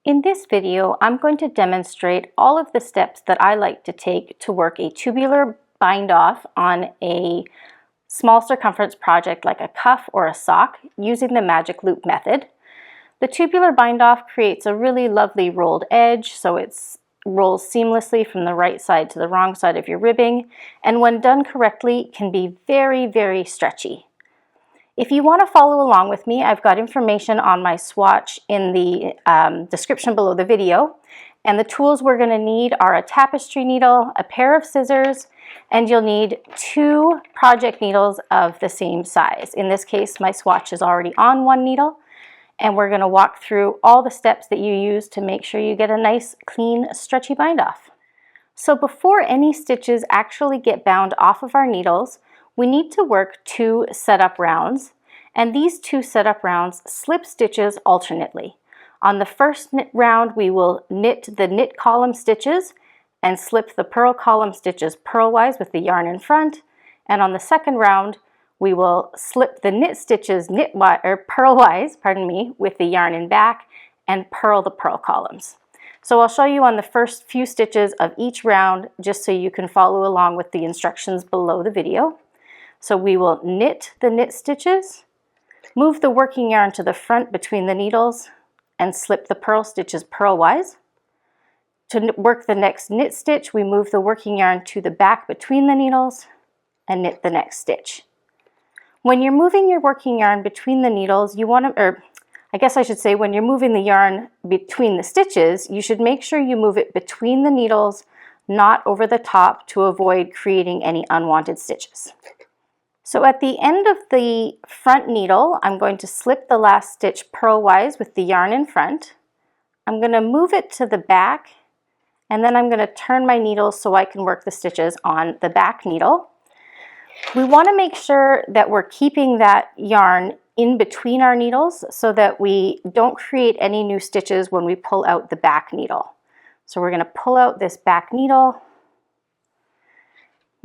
In this video, I'm going to demonstrate all of the steps that I like to take to work a tubular bind-off on a small circumference project like a cuff or a sock using the magic loop method. The tubular bind-off creates a really lovely rolled edge, so it rolls seamlessly from the right side to the wrong side of your ribbing, and when done correctly, can be very, very stretchy. If you want to follow along with me, I've got information on my swatch in the description below the video. And the tools we're going to need are a tapestry needle, a pair of scissors, and you'll need 2 project needles of the same size. In this case, my swatch is already on 1 needle, and we're going to walk through all the steps that you use to make sure you get a nice, clean, stretchy bind-off. So before any stitches actually get bound off of our needles, we need to work 2 setup rounds, and these 2 setup rounds slip stitches alternately. On the first round, we will knit the knit column stitches and slip the purl column stitches purlwise with the yarn in front, and on the second round, we will slip the knit stitches purlwise, with the yarn in back and purl the purl columns. So I'll show you on the first few stitches of each round just so you can follow along with the instructions below the video. So we will knit the knit stitches, move the working yarn to the front between the needles, and slip the purl stitches purlwise. To work the next knit stitch, we move the working yarn to the back between the needles and knit the next stitch. When you're moving your working yarn between the needles, when you're moving the yarn between the stitches, you should make sure you move it between the needles, not over the top, to avoid creating any unwanted stitches. So at the end of the front needle, I'm going to slip the last stitch purlwise with the yarn in front. I'm going to move it to the back, and then I'm going to turn my needle so I can work the stitches on the back needle. We want to make sure that we're keeping that yarn in between our needles so that we don't create any new stitches when we pull out the back needle. So we're going to pull out this back needle,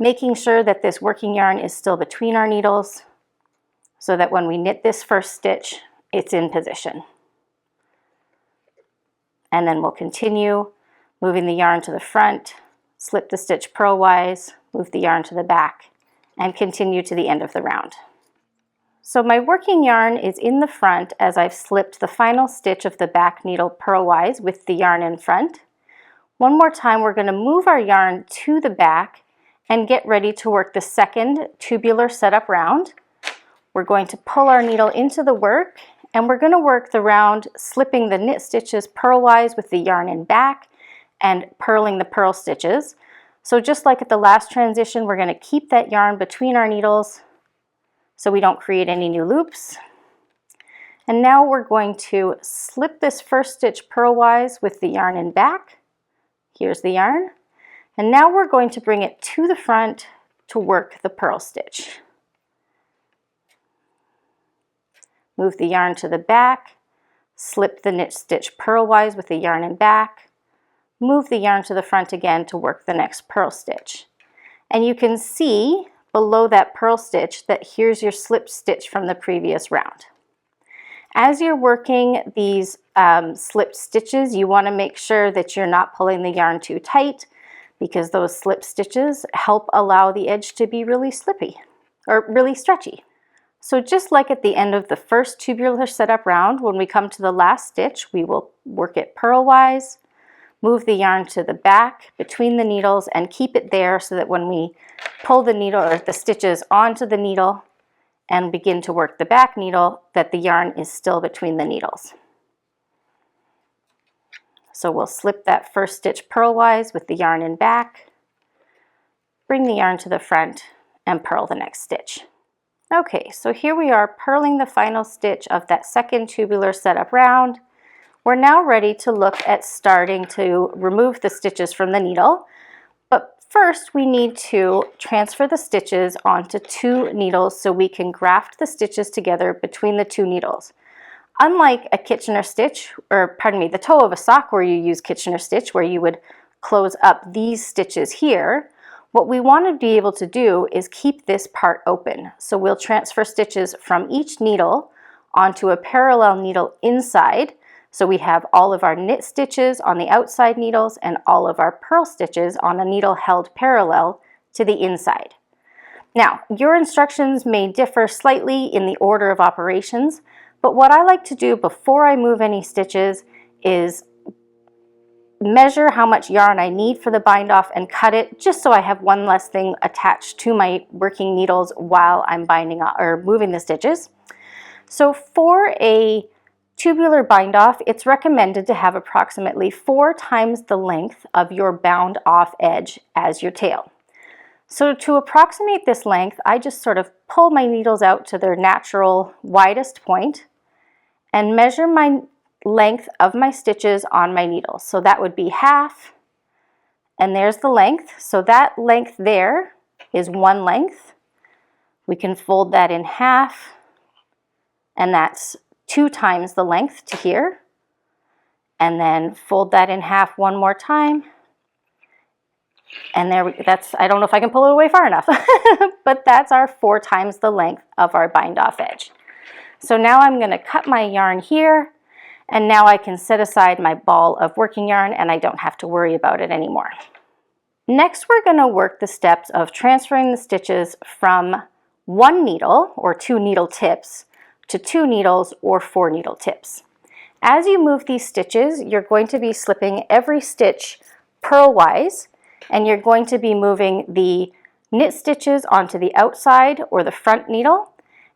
making sure that this working yarn is still between our needles so that when we knit this first stitch, it's in position. And then we'll continue moving the yarn to the front, slip the stitch purlwise, move the yarn to the back, and continue to the end of the round. So my working yarn is in the front as I've slipped the final stitch of the back needle purlwise with the yarn in front. One more time, we're going to move our yarn to the back and get ready to work the second tubular setup round. We're going to pull our needle into the work, and we're going to work the round slipping the knit stitches purlwise with the yarn in back and purling the purl stitches. So just like at the last transition, we're going to keep that yarn between our needles so we don't create any new loops. And now we're going to slip this first stitch purlwise with the yarn in back. Here's the yarn. And now we're going to bring it to the front to work the purl stitch. Move the yarn to the back, slip the knit stitch purlwise with the yarn in back, move the yarn to the front again to work the next purl stitch. And you can see below that purl stitch that here's your slip stitch from the previous round. As you're working these slip stitches, you want to make sure that you're not pulling the yarn too tight, because those slip stitches help allow the edge to be really slippy or really stretchy. So just like at the end of the first tubular setup round, when we come to the last stitch, we will work it purlwise, move the yarn to the back between the needles and keep it there so that when we pull the needle or the stitches onto the needle and begin to work the back needle, that the yarn is still between the needles. So we'll slip that first stitch purlwise with the yarn in back, bring the yarn to the front, and purl the next stitch. Okay, so here we are purling the final stitch of that second tubular setup round. We're now ready to look at starting to remove the stitches from the needle, but first we need to transfer the stitches onto 2 needles so we can graft the stitches together between the 2 needles. Unlike a Kitchener stitch, the toe of a sock where you use Kitchener stitch, where you would close up these stitches here, what we want to be able to do is keep this part open. So we'll transfer stitches from each needle onto a parallel needle inside So we have all of our knit stitches on the outside needles and all of our purl stitches on a needle held parallel to the inside. Now, your instructions may differ slightly in the order of operations, but what I like to do before I move any stitches is measure how much yarn I need for the bind off and cut it, just so I have one less thing attached to my working needles while I'm binding or moving the stitches. So for a tubular bind off, it's recommended to have approximately 4 times the length of your bound off edge as your tail. So to approximate this length, I just sort of pull my needles out to their natural widest point and measure my length of my stitches on my needle. So that would be half, and there's the length. So that length there is 1 length. We can fold that in half, and that's 2 times the length to here. And then fold that in half one more time. And that's, I don't know if I can pull it away far enough, but that's our 4 times the length of our bind off edge. So now I'm going to cut my yarn here, and now I can set aside my ball of working yarn and I don't have to worry about it anymore. Next, we're going to work the steps of transferring the stitches from 1 needle or 2 needle tips to 2 needles or 4 needle tips. As you move these stitches, you're going to be slipping every stitch purlwise, and you're going to be moving the knit stitches onto the outside or the front needle,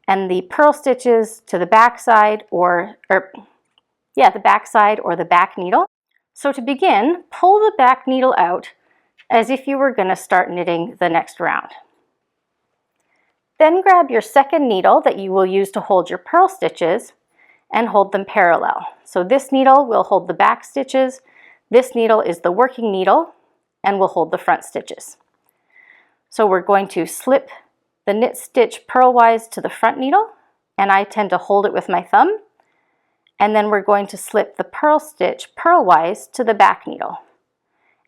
and the purl stitches to the back side the back side or the back needle. So to begin, pull the back needle out as if you were going to start knitting the next round. Then grab your second needle that you will use to hold your purl stitches and hold them parallel. So this needle will hold the back stitches, this needle is the working needle, and will hold the front stitches. So we're going to slip the knit stitch purlwise to the front needle, and I tend to hold it with my thumb. And then we're going to slip the purl stitch purlwise to the back needle.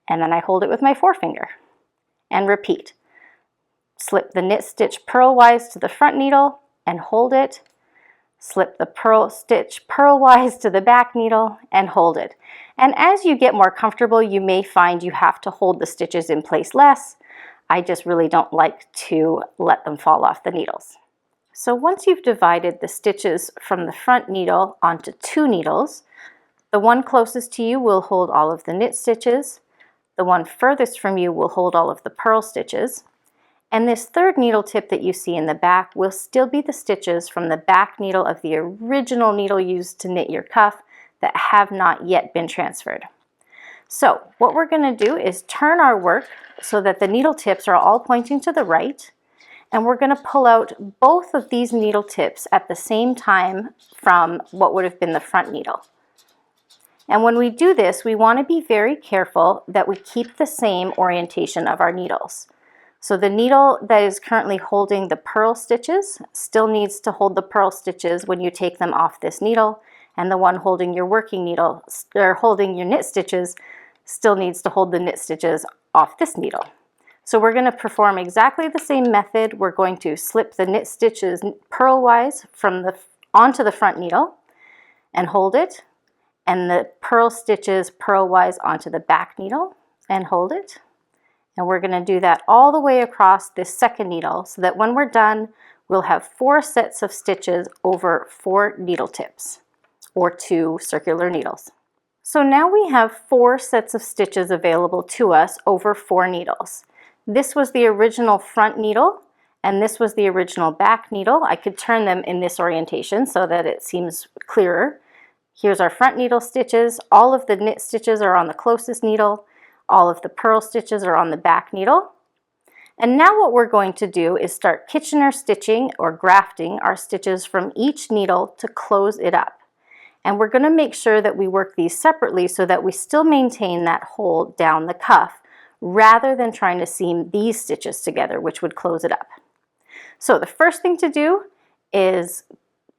And then I hold it with my forefinger. And repeat. Slip the knit stitch purlwise to the front needle and hold it. Slip the purl stitch purlwise to the back needle and hold it. And as you get more comfortable, you may find you have to hold the stitches in place less. I just really don't like to let them fall off the needles. So once you've divided the stitches from the front needle onto 2 needles, the one closest to you will hold all of the knit stitches, the one furthest from you will hold all of the purl stitches, and this third needle tip that you see in the back will still be the stitches from the back needle of the original needle used to knit your cuff that have not yet been transferred. So what we're going to do is turn our work so that the needle tips are all pointing to the right, and we're going to pull out both of these needle tips at the same time from what would have been the front needle. And when we do this, we want to be very careful that we keep the same orientation of our needles. So the needle that is currently holding the purl stitches still needs to hold the purl stitches when you take them off this needle, and the one holding your working needle or holding your knit stitches still needs to hold the knit stitches off this needle. So we're going to perform exactly the same method. We're going to slip the knit stitches purlwise onto the front needle and hold it, and the purl stitches purlwise onto the back needle and hold it. And we're going to do that all the way across this second needle so that when we're done, we'll have 4 sets of stitches over 4 needle tips or 2 circular needles. So now we have 4 sets of stitches available to us over 4 needles. This was the original front needle, and this was the original back needle. I could turn them in this orientation so that it seems clearer. Here's our front needle stitches. All of the knit stitches are on the closest needle. All of the purl stitches are on the back needle. And now what we're going to do is start Kitchener stitching or grafting our stitches from each needle to close it up. And we're going to make sure that we work these separately so that we still maintain that hold down the cuff, rather than trying to seam these stitches together, which would close it up. So the first thing to do is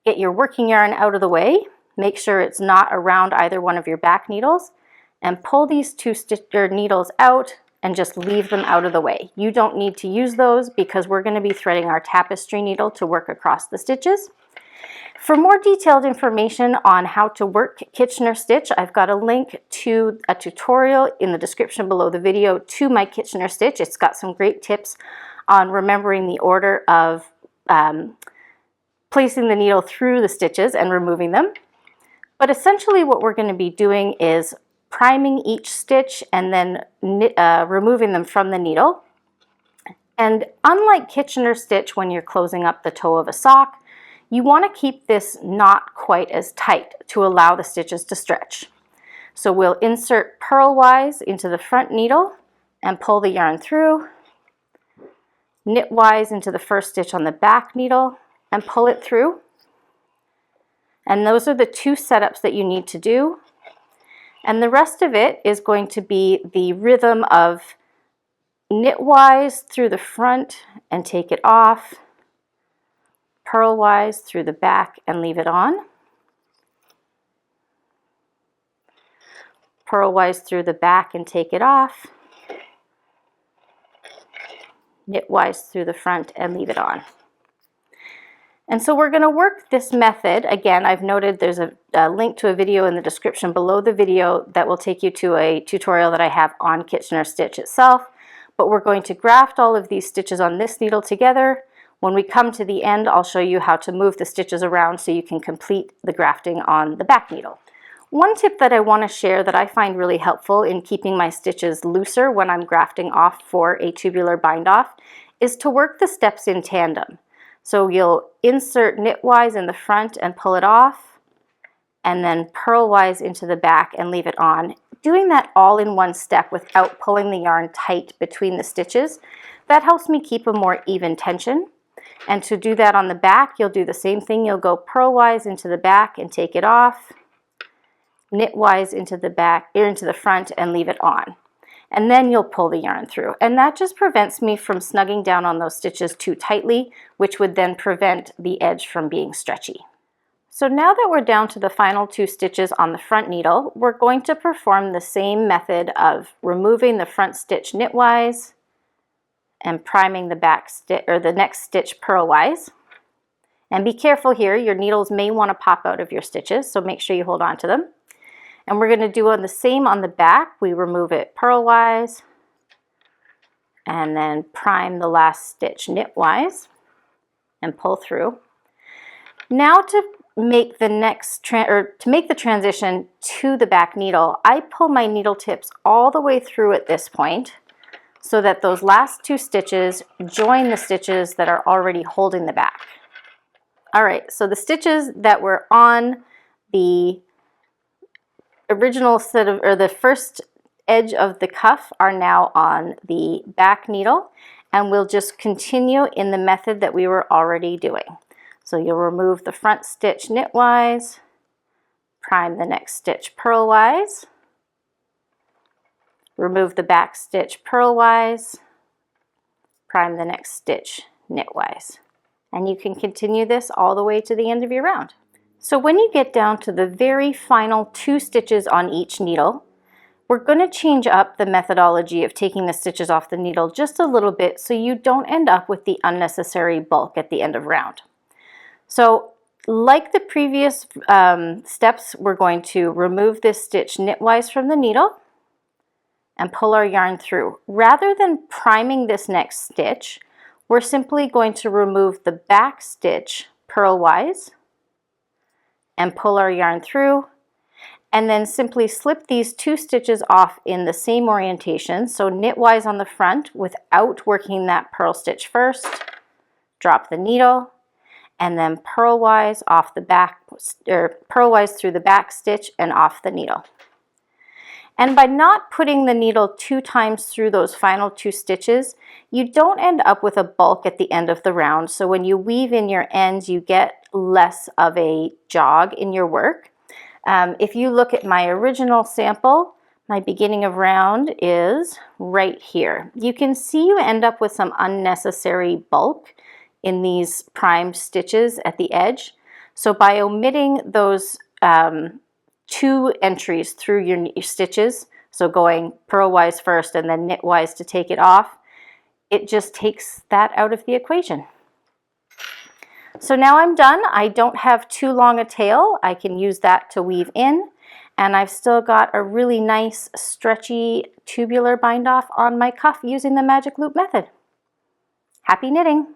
get your working yarn out of the way, make sure it's not around either one of your back needles, and pull these 2 needles out and just leave them out of the way. You don't need to use those because we're going to be threading our tapestry needle to work across the stitches. For more detailed information on how to work Kitchener stitch, I've got a link to a tutorial in the description below the video to my Kitchener stitch. It's got some great tips on remembering the order of placing the needle through the stitches and removing them. But essentially what we're going to be doing is priming each stitch and then removing them from the needle. And unlike Kitchener stitch, when you're closing up the toe of a sock, you want to keep this not quite as tight to allow the stitches to stretch. So we'll insert purlwise into the front needle and pull the yarn through, knitwise into the first stitch on the back needle and pull it through. And those are the two setups that you need to do. And the rest of it is going to be the rhythm of knitwise through the front and take it off, purlwise through the back and leave it on, purlwise through the back and take it off, knitwise through the front and leave it on. And so we're going to work this method. Again, I've noted there's a link to a video in the description below the video that will take you to a tutorial that I have on Kitchener stitch itself. But we're going to graft all of these stitches on this needle together. When we come to the end, I'll show you how to move the stitches around so you can complete the grafting on the back needle. One tip that I want to share that I find really helpful in keeping my stitches looser when I'm grafting off for a tubular bind off is to work the steps in tandem. So you'll insert knitwise in the front and pull it off, and then purlwise into the back and leave it on. Doing that all in one step without pulling the yarn tight between the stitches, that helps me keep a more even tension. And to do that on the back, you'll do the same thing. You'll go purlwise into the back and take it off, knitwise into the back, or into the front and leave it on. And then you'll pull the yarn through. And that just prevents me from snugging down on those stitches too tightly, which would then prevent the edge from being stretchy. So now that we're down to the final two stitches on the front needle, we're going to perform the same method of removing the front stitch knitwise and priming the back stitch or the next stitch purlwise. And be careful here, your needles may want to pop out of your stitches, so make sure you hold on to them. And we're going to do the same on the back. We remove it purlwise and then prime the last stitch knitwise and pull through. Now to make the transition to the back needle, I pull my needle tips all the way through at this point so that those last two stitches join the stitches that are already holding the back. All right, so the stitches that were on the original set of, or the first edge of the cuff are now on the back needle, and we'll just continue in the method that we were already doing. So you'll remove the front stitch knitwise, prime the next stitch purlwise, remove the back stitch purlwise, prime the next stitch knitwise. And you can continue this all the way to the end of your round. So when you get down to the very final two stitches on each needle, we're going to change up the methodology of taking the stitches off the needle just a little bit so you don't end up with the unnecessary bulk at the end of round. So like the previous steps, we're going to remove this stitch knitwise from the needle and pull our yarn through. Rather than priming this next stitch, we're simply going to remove the back stitch purlwise and pull our yarn through, and then simply slip these two stitches off in the same orientation. So knitwise on the front without working that purl stitch first, drop the needle, and then purlwise off the back, or purlwise through the back stitch and off the needle. And by not putting the needle 2 times through those final 2 stitches, you don't end up with a bulk at the end of the round. So when you weave in your ends, you get less of a jog in your work. If you look at my original sample, my beginning of round is right here. You can see you end up with some unnecessary bulk in these primed stitches at the edge. So by omitting those 2 entries through your stitches, so going purlwise first and then knitwise to take it off, it just takes that out of the equation. So now I'm done. I don't have too long a tail. I can use that to weave in, and I've still got a really nice stretchy tubular bind off on my cuff using the magic loop method. Happy knitting!